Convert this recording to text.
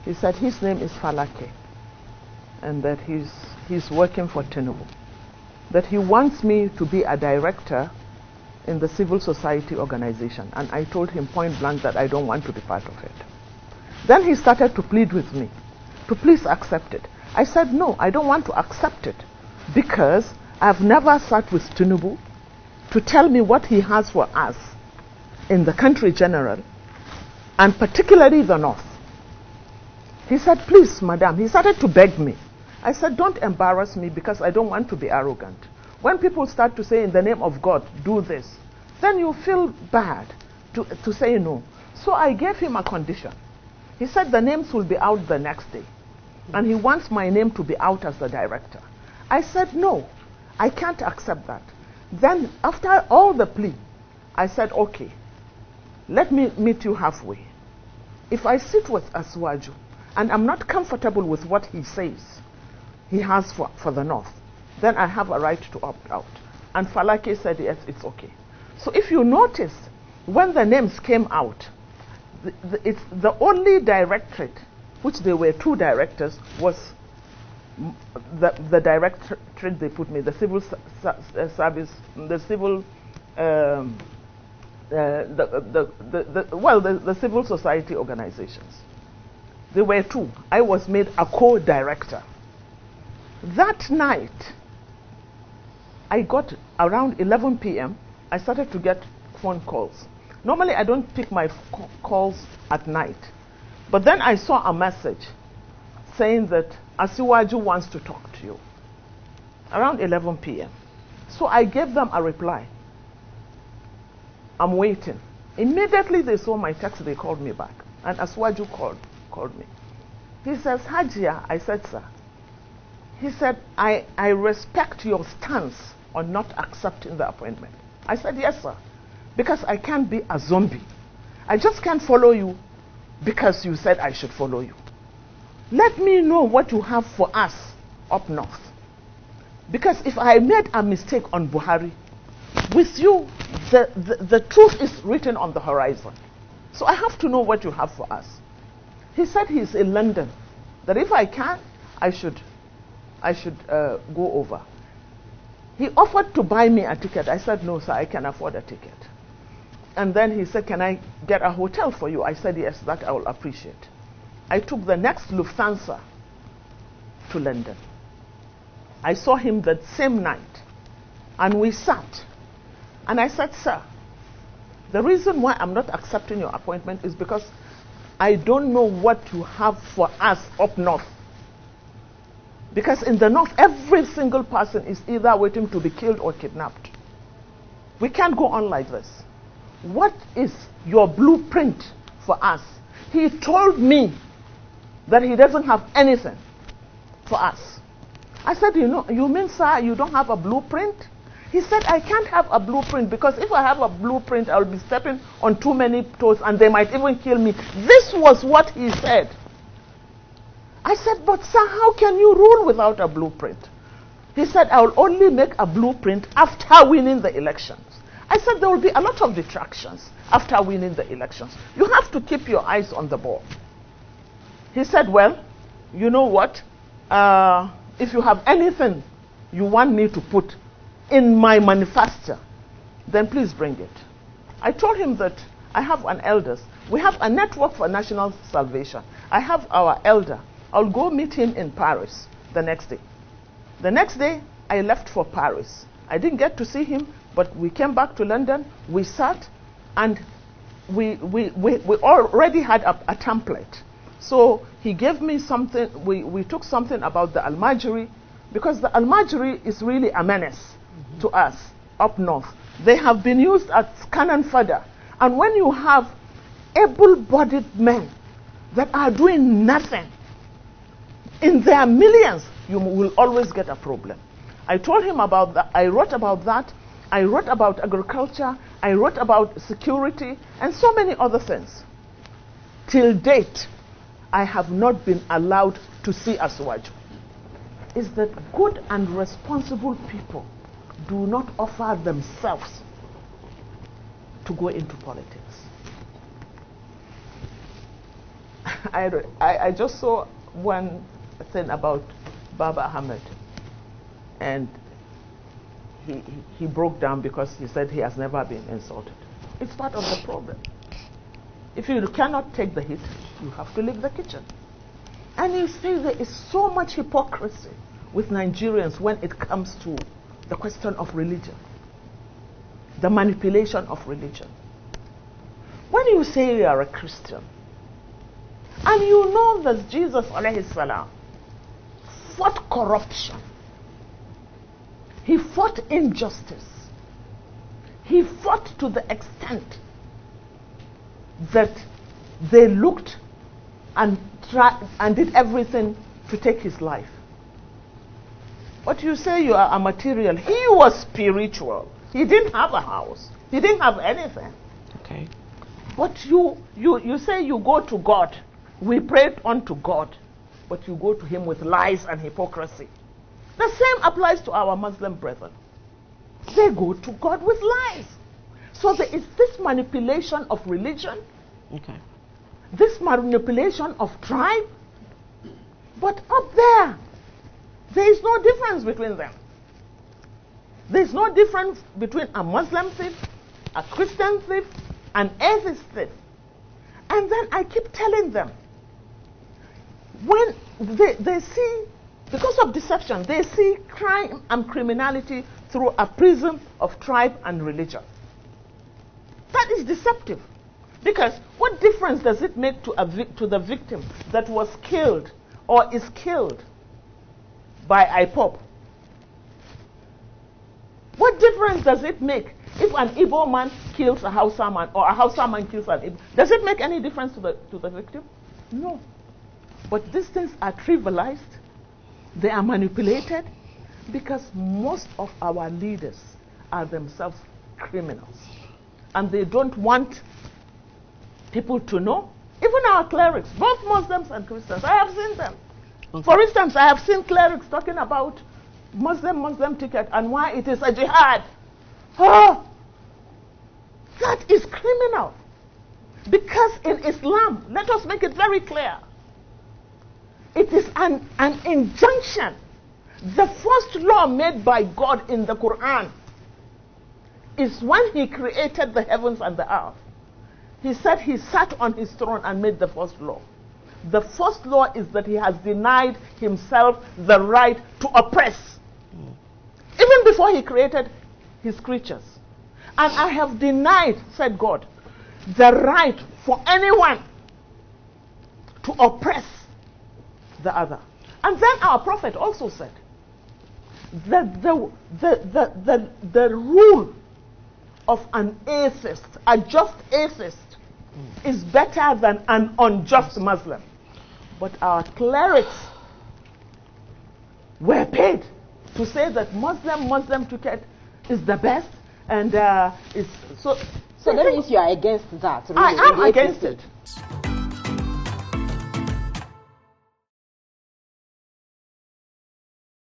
He said his name is Falake, and that he's working for Tinubu. That he wants me to be a director in the civil society organization. And I told him point blank that I don't want to be part of it. Then he started to plead with me to please accept it. I said, no, I don't want to accept it because I've never sat with Tinubu to tell me what he has for us in the country general, and particularly the North. He said, please, madam. He started to beg me. I said, don't embarrass me because I don't want to be arrogant. When people start to say, in the name of God, do this, then you feel bad to say no. So I gave him a condition. He said the names will be out the next day. And he wants my name to be out as the director. I said, no, I can't accept that. Then after all the plea, I said, okay, let me meet you halfway. If I sit with Aswaju and I'm not comfortable with what he says he has for the North, then I have a right to opt out. And Falake said, yes, it's okay. So if you notice, when the names came out, it's the only directorate, which there were two directors, was the directorate they put me, the civil service, the civil, the civil society organizations. There were two. I was made a co-director. That night, I got around 11 p.m., I started to get phone calls. Normally, I don't pick my calls at night. But then I saw a message saying that Asiwaju wants to talk to you around 11 p.m. So I gave them a reply. I'm waiting. Immediately they saw my text, they called me back. And Asiwaju called me. He says, Hajiya. I said, sir. He said, I respect your stance on not accepting the appointment. I said, yes, sir. Because I can't be a zombie. I just can't follow you because you said I should follow you. Let me know what you have for us up north. Because if I made a mistake on Buhari, with you, the truth is written on the horizon. So I have to know what you have for us. He said he's in London, that if I can, I should go over. He offered to buy me a ticket. I said, no, sir, I can afford a ticket. And then he said, can I get a hotel for you? I said, yes, that I will appreciate. I took the next Lufthansa to London. I saw him that same night, and we sat. And I said, sir, the reason why I'm not accepting your appointment is because I don't know what you have for us up north. Because in the north, every single person is either waiting to be killed or kidnapped. We can't go on like this. What is your blueprint for us? He told me that he doesn't have anything for us. I said, you mean, sir, you don't have a blueprint? He said, I can't have a blueprint because if I have a blueprint, I'll be stepping on too many toes and they might even kill me. This was what he said. I said, but sir, how can you rule without a blueprint? He said, I will only make a blueprint after winning the elections. I said, there will be a lot of distractions after winning the elections. You have to keep your eyes on the ball. He said, well, you know what? If you have anything you want me to put in my manifesto, then please bring it. I told him that I have an elders. We have a network for national salvation. I have our elder. I'll go meet him in Paris the next day. The next day, I left for Paris. I didn't get to see him, but we came back to London. We sat, and we already had a template. So he gave me something. We took something about the Almajiri, because the Almajiri is really a menace to us up north. They have been used as cannon fodder. And when you have able-bodied men that are doing nothing, in their millions, you will always get a problem. I told him about that. I wrote about that. I wrote about agriculture. I wrote about security and so many other things. Till date, I have not been allowed to see Asiwaju. Is that good and responsible people do not offer themselves to go into politics. I just saw one thing about Baba Ahmed, and he broke down because he said he has never been insulted. It's part of the problem. If you cannot take the hit, you have to leave the kitchen. And you see there is so much hypocrisy with Nigerians when it comes to the question of religion, the manipulation of religion. When you say you are a Christian, and you know that Jesus alayhi salam fought corruption, he fought injustice, he fought to the extent that they looked and tried and did everything to take his life. But you say you are a material. He was spiritual. He didn't have a house. He didn't have anything. Okay. But you say you go to God. We prayed unto God. But you go to him with lies and hypocrisy. The same applies to our Muslim brethren. They go to God with lies. So there is this manipulation of religion. Okay. This manipulation of tribe. But up there is no difference between them. There is no difference between a Muslim thief, a Christian thief, an atheist thief. And then I keep telling them, when they see, because of deception, they see crime and criminality through a prism of tribe and religion. That is deceptive. Because what difference does it make to the victim that was killed or is killed by IPOB? What difference does it make if an Igbo man kills a Hausa man or a Hausa man kills an Igbo? Does it make any difference to the victim? No. But these things are trivialized. They are manipulated because most of our leaders are themselves criminals. And they don't want people to know. Even our clerics, both Muslims and Christians, I have seen them. Okay. For instance, I have seen clerics talking about Muslim ticket and why it is a jihad. Oh, that is criminal. Because in Islam, let us make it very clear, it is an injunction. The first law made by God in the Quran is when he created the heavens and the earth. He said he sat on his throne and made the first law. The first law is that he has denied himself the right to oppress. Even before he created his creatures. And I have denied, said God, the right for anyone to oppress the other. And then our prophet also said that the rule of an atheist, a just atheist, is better than an unjust Muslim. But our clerics were paid to say that Muslim ticket is the best, and it's so. So that means you are against that. Really, I am against it.